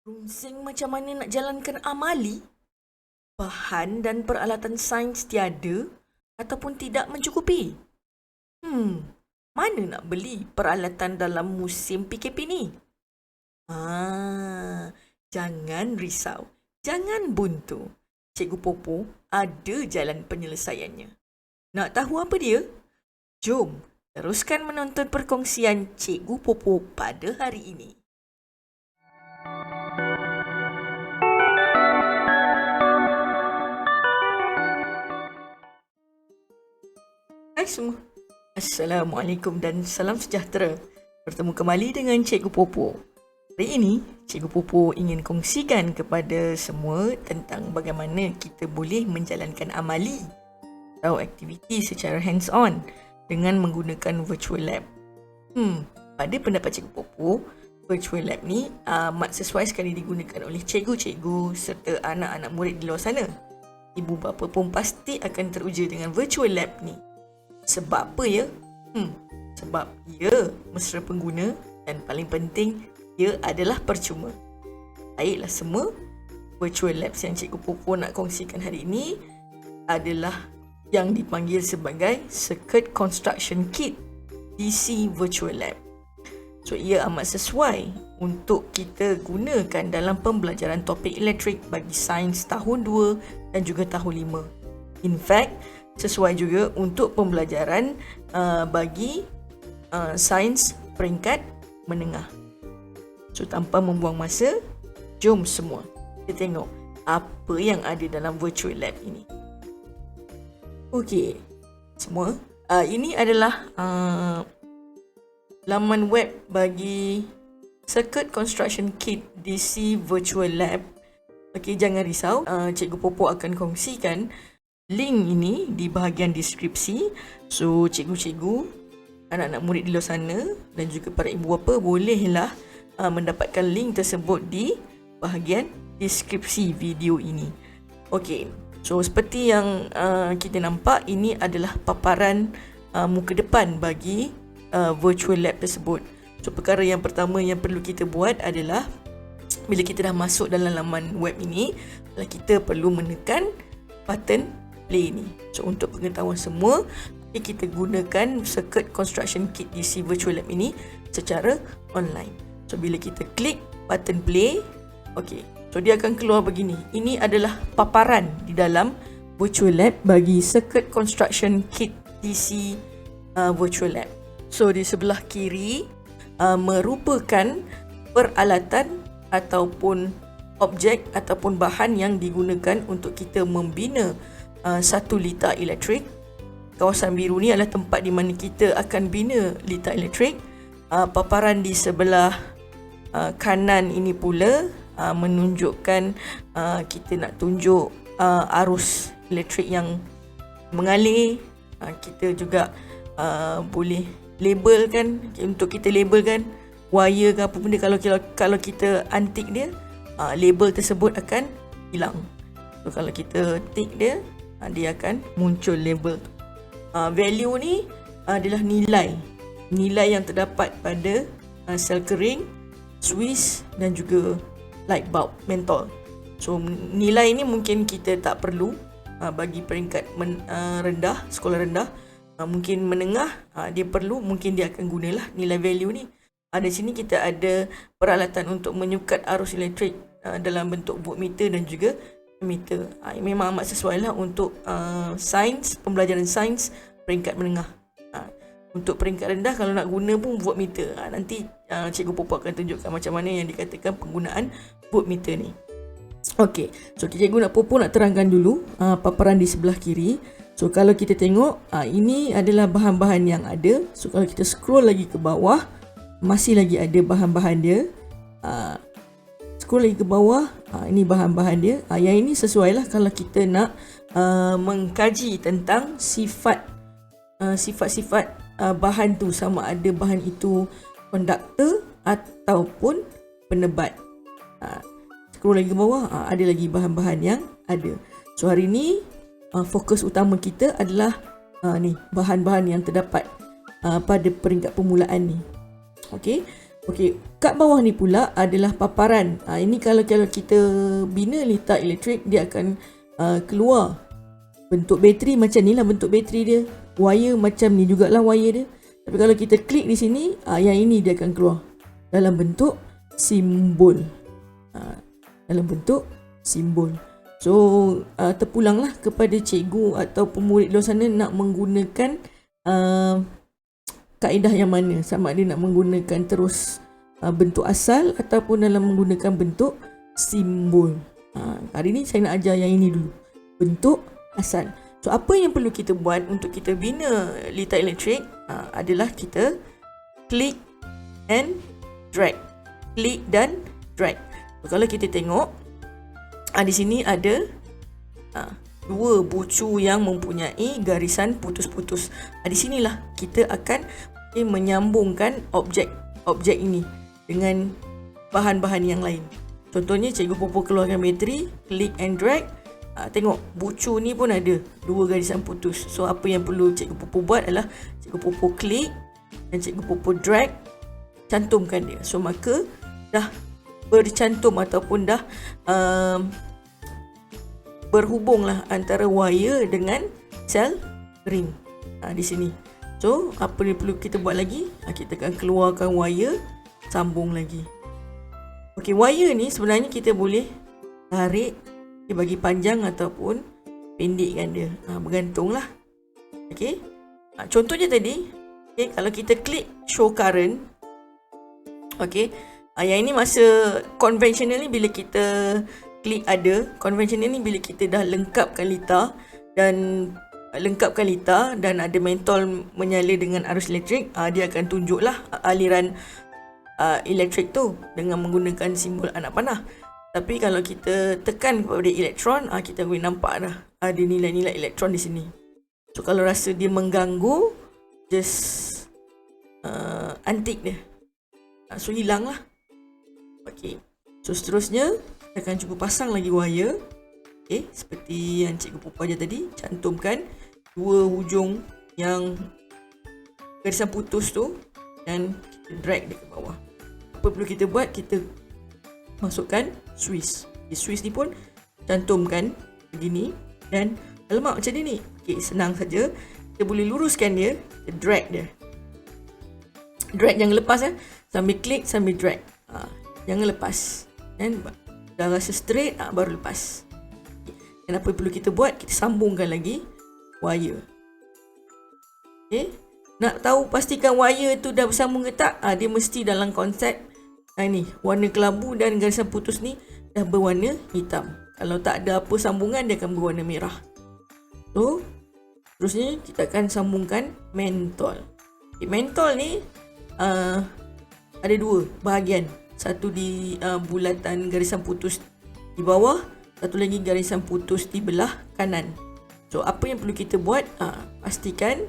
Runsing macam mana nak jalankan amali? Bahan dan peralatan sains tiada ataupun tidak mencukupi? Mana nak beli peralatan dalam musim PKP ni? Jangan risau. Jangan buntu. Cikgu Popo ada jalan penyelesaiannya. Nak tahu apa dia? Jom teruskan menonton perkongsian Cikgu Popo pada hari ini. Hai semua. Assalamualaikum dan salam sejahtera. Bertemu kembali dengan Cikgu Popo. Hari ini, Cikgu Popo ingin kongsikan kepada semua tentang bagaimana kita boleh menjalankan amali atau aktiviti secara hands-on dengan menggunakan virtual lab. Pada pendapat Cikgu Popo, virtual lab ni amat sesuai sekali digunakan oleh cikgu-cikgu serta anak-anak murid di luar sana. Ibu bapa pun pasti akan teruja dengan virtual lab ni. Sebab apa ya? Sebab ia mesra pengguna dan paling penting, ia adalah percuma. Baiklah semua, virtual labs yang Cikgu Popo nak kongsikan hari ini adalah yang dipanggil sebagai Circuit Construction Kit DC Virtual Lab. So, ia amat sesuai untuk kita gunakan dalam pembelajaran topik elektrik bagi sains tahun 2 dan juga tahun 5. In fact, sesuai juga untuk pembelajaran bagi sains peringkat menengah. So, tanpa membuang masa, jom semua kita tengok apa yang ada dalam virtual lab ini. Okey, semua, ini adalah laman web bagi Circuit Construction Kit DC Virtual Lab. Okey, jangan risau, Cikgu Popo akan kongsikan link ini di bahagian deskripsi. So, cikgu-cikgu, anak-anak murid di luar sana dan juga para ibu bapa bolehlah mendapatkan link tersebut di bahagian deskripsi video ini. Okey, so seperti yang kita nampak, ini adalah paparan muka depan bagi virtual lab tersebut. So, perkara yang pertama yang perlu kita buat adalah bila kita dah masuk dalam laman web ini, kita perlu menekan button play ni. So, untuk pengetahuan semua, kita gunakan Circuit Construction Kit DC Virtual Lab ini secara online. So, bila kita klik button play, okey, so dia akan keluar begini. Ini adalah paparan di dalam virtual lab bagi Circuit Construction Kit DC Virtual Lab. So, di sebelah kiri merupakan peralatan ataupun objek ataupun bahan yang digunakan untuk kita membina satu litar elektrik. Kawasan biru ni adalah tempat di mana kita akan bina litar elektrik. Paparan di sebelah kanan ini pula menunjukkan kita nak tunjuk arus elektrik yang mengalir. Kita juga boleh labelkan, untuk kita labelkan wire ke apa benda. Kalau kita untick dia, label tersebut akan hilang. So, kalau kita tick dia, dia akan muncul label. Value ni adalah nilai yang terdapat pada sel kering, Swiss dan juga light bulb mentol. So, nilai ni mungkin kita tak perlu bagi peringkat rendah, sekolah rendah. Mungkin menengah dia perlu, mungkin dia akan gunalah nilai value ni. Di sini kita ada peralatan untuk menyukat arus elektrik dalam bentuk voltmeter dan juga meter. Memang amat sesuai lah untuk sains, pembelajaran sains peringkat menengah. Untuk peringkat rendah, kalau nak guna pun voltmeter. Nanti Cikgu Popo akan tunjukkan macam mana yang dikatakan penggunaan voltmeter ni. Okey, so Cikgu Popo nak terangkan dulu paparan di sebelah kiri. So, kalau kita tengok, ini adalah bahan-bahan yang ada. So, kalau kita scroll lagi ke bawah, masih lagi ada bahan-bahan dia. Scroll lagi ke bawah, ini bahan-bahan dia. Yang ini sesuai lah kalau kita nak mengkaji tentang sifat-sifat bahan tu, sama ada bahan itu konduktor ataupun penebat. Scroll lagi ke bawah, ada lagi bahan-bahan yang ada. So, hari ni fokus utama kita adalah ni bahan-bahan yang terdapat pada peringkat permulaan ni. Okey. Okey, kat bawah ni pula adalah paparan. Ini kalau kita bina litar elektrik, dia akan keluar bentuk bateri macam ni lah bentuk bateri dia. Wire macam ni jugalah wire dia. Tapi kalau kita klik di sini, yang ini dia akan keluar dalam bentuk simbol. Dalam bentuk simbol. So, terpulanglah kepada cikgu atau pemurid luar sana nak menggunakan kaedah yang mana. Sama ada nak menggunakan terus bentuk asal ataupun dalam menggunakan bentuk simbol. Hari ni saya nak ajar yang ini dulu. Bentuk asal. So, apa yang perlu kita buat untuk kita bina litar elektrik adalah kita klik and drag. Klik dan drag. So, kalau kita tengok, di sini ada dua bucu yang mempunyai garisan putus-putus. Di sinilah kita akan menyambungkan objek ini dengan bahan-bahan yang lain. Contohnya, cikgu Popo keluarkan bateri, klik and drag. Tengok, bucu ni pun ada dua garisan putus. So, apa yang perlu cikgu Popo buat adalah cikgu Popo klik dan cikgu Popo drag, cantumkan dia. So, maka dah bercantum ataupun dah berhubunglah antara wire dengan sel ring di sini. So, apa yang perlu kita buat lagi? Kita akan keluarkan wire, sambung lagi. Okey, wire ni sebenarnya kita boleh tarik, bagi panjang ataupun pendekkan dia. Bergantunglah. Okey. Contohnya tadi, kalau kita klik show current, okey. Yang ini masa konvensional ni bila kita klik ada, konvensional ni bila kita dah lengkapkan litar dan ada mentol menyala dengan arus elektrik, dia akan tunjuklah aliran elektrik tu dengan menggunakan simbol anak panah. Tapi kalau kita tekan kepada elektron, kita boleh nampak dah ada nilai-nilai elektron di sini. So, kalau rasa dia mengganggu, just antik dia. So, hilang lah. Okay. So, seterusnya, kita akan cuba pasang lagi wire. Okay. Seperti yang cikgu Popo ajar tadi. Cantumkan dua hujung yang garisan putus tu dan kita drag dia ke bawah. Apa perlu kita buat? Kita masukkan Swiss. Swiss ni pun cantumkan begini dan alamak macam ni. Okay, senang saja. Kita boleh luruskan dia, kita drag dia. Drag, jangan lepas sambil klik sambil drag. Jangan lepas. Dan dah rasa straight, baru lepas. Dan apa yang perlu kita buat? Kita sambungkan lagi wire. Okay. Nak tahu pastikan wire tu dah bersambung ke tak? Dia mesti dalam konsep ni, warna kelabu dan garisan putus ni dah berwarna hitam. Kalau tak ada apa sambungan, dia akan berwarna merah. So, terusnya kita akan sambungkan mentol. Okay, mentol ni ada dua bahagian. Satu di bulatan garisan putus di bawah, satu lagi garisan putus di belah kanan. So, apa yang perlu kita buat? Pastikan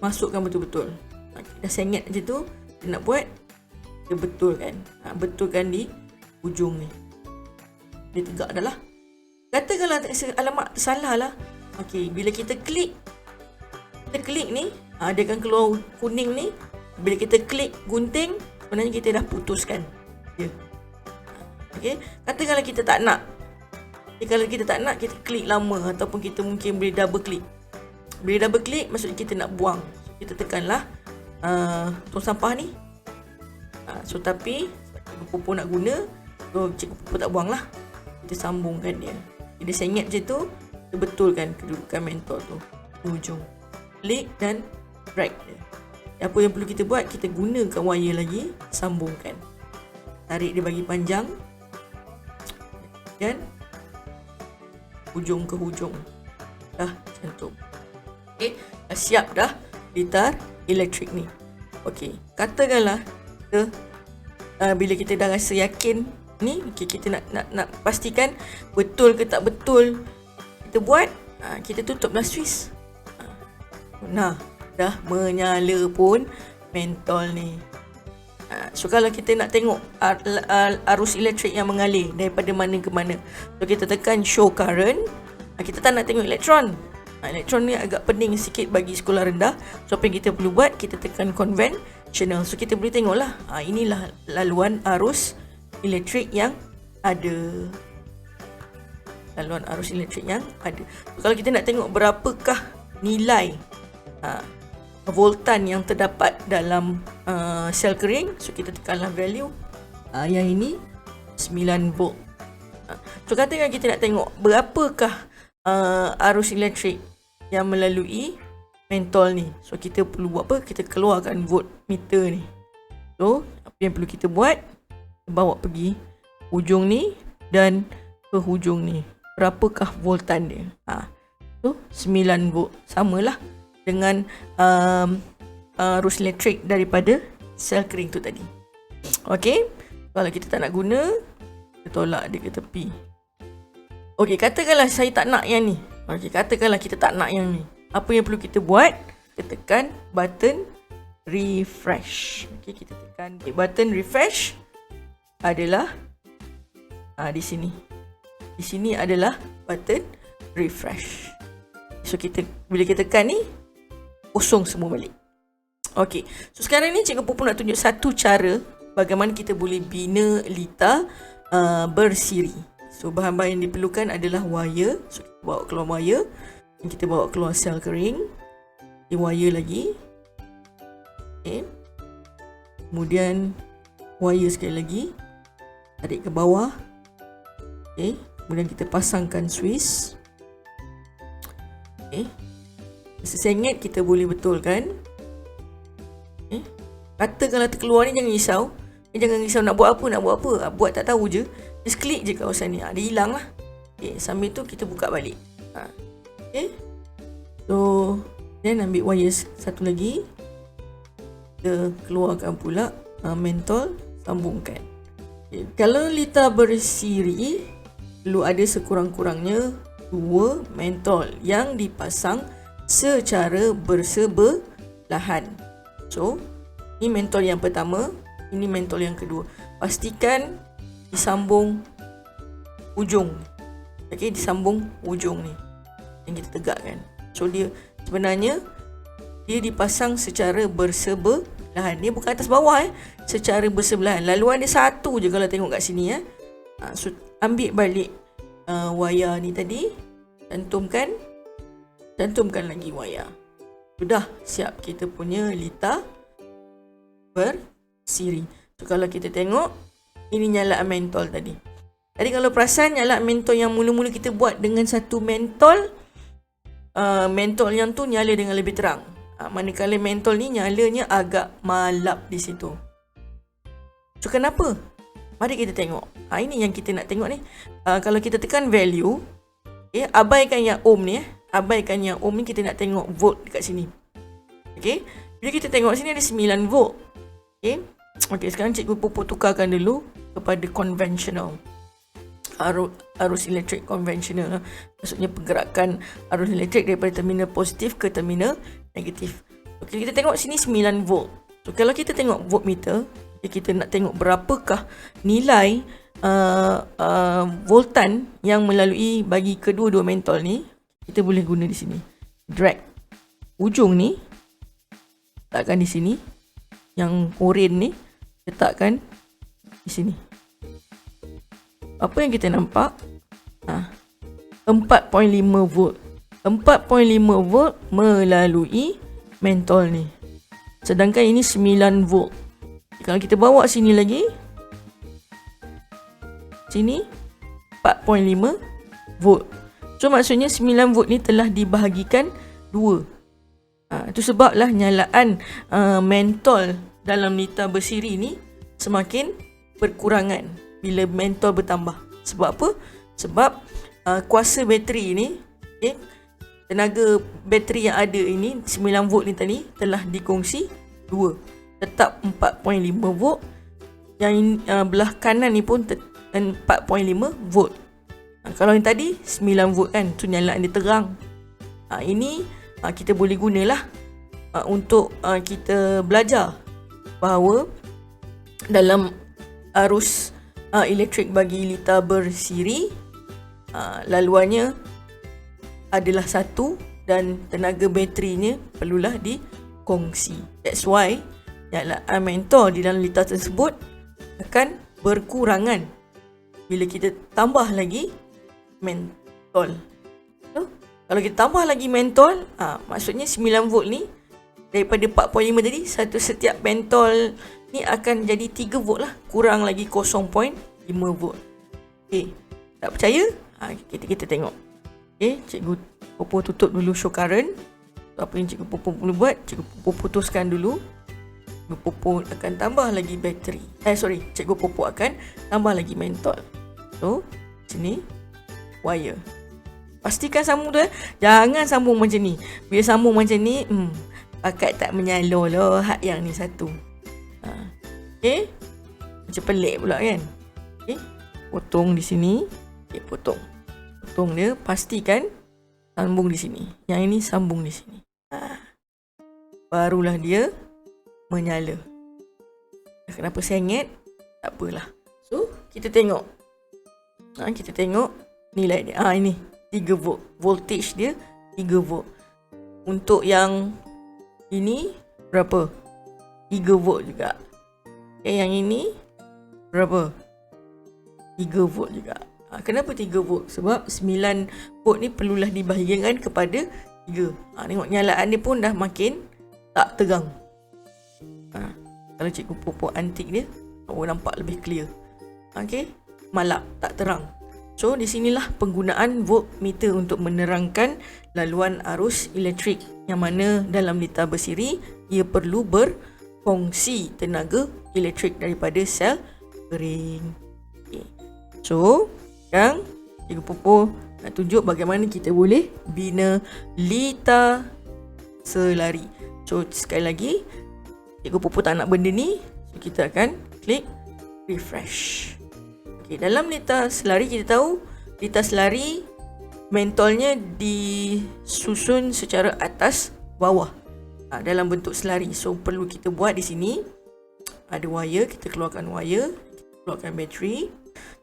masukkan betul-betul. Dah sengit je tu, kita nak buat, kita betulkan. Betulkan di ujung ni. Dia tegak dah lah. Katakanlah alamak salah lah. Okey, bila kita klik ni, dia akan keluar kuning ni. Bila kita klik gunting, sebenarnya kita dah putuskan dia. Okey, katakanlah kita tak nak. Kalau kita tak nak, kita klik lama ataupun kita mungkin boleh double klik. Bila double klik, maksudnya kita nak buang. So, kita tekanlah tong sampah ni. So, tapi cikgu Popo nak guna, so cikgu Popo tak buang lah. Kita sambungkan dia. Dia sengit je tu, kita betulkan kedudukan mentol tu di ujung. Klik dan drag dia. Apa yang perlu kita buat? Kita gunakan wire lagi, sambungkan. Tarik dia bagi panjang. Dan hujung ke hujung. Dah cantum. Okay, dah siap dah litar elektrik ni. Okey, katakanlah kita bila kita dah rasa yakin ni, okay, kita nak pastikan betul ke tak betul kita buat, kita tutuplah Swiss. Nah, dah menyala pun mentol ni. So, kalau kita nak tengok arus elektrik yang mengalir daripada mana ke mana, so kita tekan show current. Kita tak nak tengok elektron. Elektron ni agak pening sikit bagi sekolah rendah. So, apa yang kita perlu buat? Kita tekan convert, conventional. So kita boleh tengoklah, inilah laluan arus elektrik yang ada. Laluan arus elektrik yang ada. So, kalau kita nak tengok berapakah nilai voltan yang terdapat dalam sel kering, so kita tekanlah value. Yang ini 9 volt. So katakan kita nak tengok berapakah arus elektrik yang melalui mentol ni. So kita perlu buat apa? Kita keluarkan voltmeter ni. So apa yang perlu kita buat? Bawa pergi hujung ni dan ke hujung ni. Berapakah voltan dia? So 9 volt. Samalah dengan arus elektrik daripada sel kering tu tadi. Okey. Kalau kita tak nak guna, kita tolak dia ke tepi. Okey, katakanlah saya tak nak yang ni. Okey, katakanlah kita tak nak yang ni. Apa yang perlu kita buat? Kita tekan button refresh. Okey, kita tekan button refresh adalah di sini. Di sini adalah button refresh. So bila kita tekan ni, kosong semua balik. Okey. So sekarang ni Cikgu Pupu nak tunjuk satu cara bagaimana kita boleh bina lita bersiri. So bahan-bahan yang diperlukan adalah wire. So kita bawa keluar wire. Kita bawa keluar sel kering. Wire lagi. Okay. Kemudian wire sekali lagi. Tarik ke bawah. Okay. Kemudian kita pasangkan Swiss. Okay. Sesengit kita boleh betulkan. Okay. Katakanlah terkeluar ni, jangan risau. Jangan risau nak buat apa. Buat tak tahu je. Just klik je kawasan ni. Dia hilang lah. Okay. Sambil tu kita buka balik. Okay. So then ambil wire satu lagi. Kita keluarkan pula mentol. Sambungkan. Okay. Kalau lita bersiri, perlu ada sekurang-kurangnya 2 mentol yang dipasang secara bersebelahan. So ini mentol yang pertama, ini mentol yang kedua. Pastikan disambung ujung. Okey, disambung ujung ni yang kita tegakkan. So dia sebenarnya dia dipasang secara bersebelahan. Dia bukan atas bawah secara bersebelahan. Laluan dia satu je kalau tengok kat sini So ambil balik wayar ni tadi, cantumkan lagi wayar. Sudah siap kita punya lita bersiri. So kalau kita tengok, ini nyalaan mentol tadi. Jadi kalau perasan nyalaan mentol yang mula-mula kita buat dengan satu mentol, mentol yang tu nyala dengan lebih terang. Manakala mentol ni nyalanya agak malap di situ. So kenapa? Mari kita tengok. Ini yang kita nak tengok ni. Kalau kita tekan value, abaikan yang ohm ni. Abaikan yang ohm ni, kita nak tengok volt dekat sini. Okay. Bila kita tengok sini ada 9 volt. Okay, sekarang Cikgu Pupu tukarkan dulu kepada conventional. Arus elektrik konvensional. Maksudnya pergerakan arus elektrik daripada terminal positif ke terminal negatif. Okay, kita tengok sini 9 volt. So kalau kita tengok voltmeter, kita nak tengok berapakah nilai voltan yang melalui bagi kedua-dua mentol ni, kita boleh guna di sini. Drag ujung ni, letakkan di sini. Yang oren ni, letakkan di sini. Apa yang kita nampak? 4.5 volt. 4.5 volt melalui mentol ni. Sedangkan ini 9 volt. Kalau kita bawa sini lagi, sini 4.5 volt. So maksudnya 9 volt ni telah dibahagikan 2. Itu sebablah nyalaan mentol dalam lita bersiri ni semakin berkurangan bila mentol bertambah. Sebab apa? Sebab kuasa bateri ni, tenaga bateri yang ada ini 9 volt ni tadi telah dikongsi 2. Tetap 4.5 volt. Yang belah kanan ni pun 4.5 volt. Kalau yang tadi 9 volt kan, tu nyalaan dia terang. Ini kita boleh gunalah untuk kita belajar bahawa dalam arus elektrik bagi lita bersiri, laluannya adalah satu dan tenaga baterinya perlulah dikongsi. That's why penyalaan mentol di dalam litar tersebut akan berkurangan bila kita tambah lagi mentol. So, kalau kita tambah lagi mentol, maksudnya 9 volt ni daripada 4.5 tadi, setiap mentol ni akan jadi 3 volt lah, kurang lagi 0.5 volt. Okey, tak percaya? Kita tengok. Okey, Cikgu Popo tutup dulu show current. So, apa yang Cikgu Popo boleh buat? Cikgu Popo putuskan dulu. Cikgu Popo akan tambah lagi bateri. Cikgu Popo akan tambah lagi mentol. So, sini wire. Pastikan sambung tu Jangan sambung macam ni. Bila sambung macam ni, pakat tak menyala lah hak yang ni satu. Okey. Macam pelik pula kan. Okey. Potong di sini. Okey, potong dia. Pastikan sambung di sini. Yang ini sambung di sini. Barulah dia menyala. Kenapa sengit? Tak apalah. So, kita tengok. Kita tengok nilai dia. Ini 3 volt. Voltage dia 3 volt. Untuk yang ini berapa? 3 volt juga. Yang ini berapa? 3 volt juga. Kenapa 3 volt? Sebab 9 volt ni perlulah dibahagikan kepada 3. Tengok nyalaan dia pun dah makin tak terang. Kalau Cikgu Popo antik dia, nampak lebih clear. Okey, malap, tak terang. So, di sinilah penggunaan voltmeter untuk menerangkan laluan arus elektrik, yang mana dalam litar bersiri ia perlu berfungsi tenaga elektrik daripada sel kering. Okay. So, sekarang Cikgu Popo nak tunjuk bagaimana kita boleh bina litar selari. So, sekali lagi, Cikgu Popo tak nak benda ni, so kita akan klik refresh. Okay, dalam litar selari kita tahu litar selari mentolnya disusun secara atas bawah dalam bentuk selari. So perlu kita buat di sini ada wire, kita keluarkan wire, kita keluarkan bateri,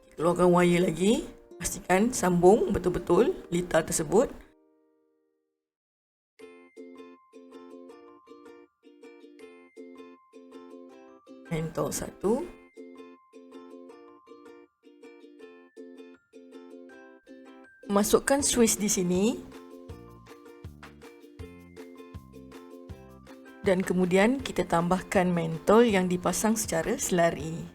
kita keluarkan wire lagi, pastikan sambung betul-betul litar tersebut. Mentol 1. Masukkan switch di sini. Dan kemudian kita tambahkan mentol yang dipasang secara selari.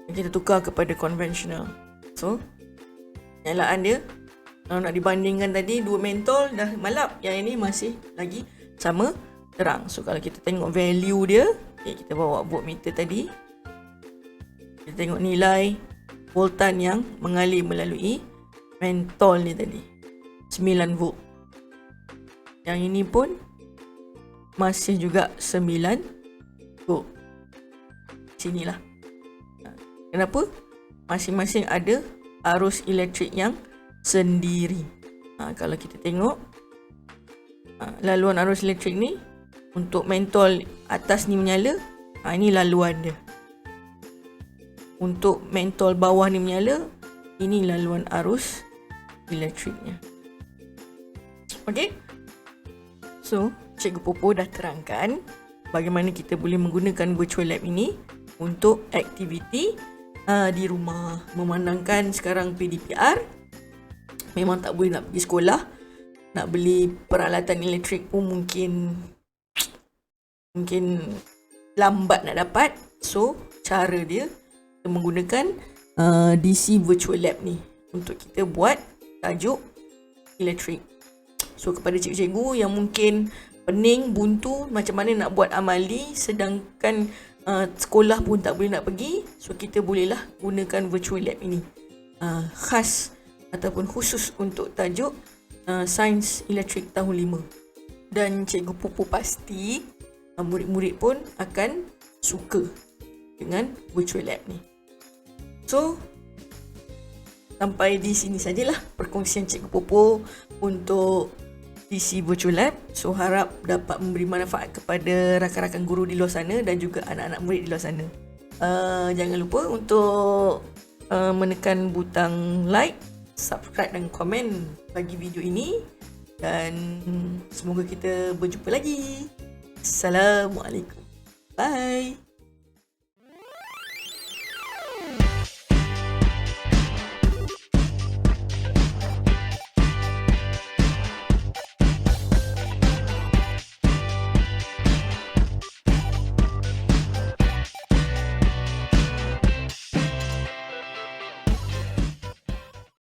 Kita tukar kepada konvensional. So, nyalaan dia, kalau nak dibandingkan tadi, 2 mentol dah malap, yang ini masih lagi sama terang. So, kalau kita tengok value dia, kita bawa voltmeter tadi, kita tengok nilai voltan yang mengalir melalui mentol ni tadi, 9 volt. Yang ini pun masih juga 9 volt. Sinilah. Kenapa? Masing-masing ada arus elektrik yang sendiri. Kalau kita tengok laluan arus elektrik ni, untuk mentol atas ni menyala, ini laluan dia. Untuk mentol bawah ni menyala, ini laluan arus elektriknya. Okey. So, Cikgu Popo dah terangkan bagaimana kita boleh menggunakan virtual lab ini untuk aktiviti di rumah. Memandangkan sekarang PDPR, memang tak boleh nak pergi sekolah, nak beli peralatan elektrik pun mungkin lambat nak dapat. So, cara dia kita menggunakan DC virtual lab ni untuk kita buat tajuk elektrik. So, kepada cikgu-cikgu yang mungkin pening, buntu macam mana nak buat amali sedangkan sekolah pun tak boleh nak pergi, so kita bolehlah gunakan virtual lab ini khas ataupun khusus untuk tajuk sains elektrik tahun 5. Dan Cikgu Popo pasti murid-murid pun akan suka dengan virtual lab ni. So, sampai di sini sajalah perkongsian Cikgu Popo untuk DC Virtual Lab. So, harap dapat memberi manfaat kepada rakan-rakan guru di luar sana dan juga anak-anak murid di luar sana. Jangan lupa untuk menekan butang like, subscribe dan komen bagi video ini. Dan semoga kita berjumpa lagi. Assalamualaikum. Bye.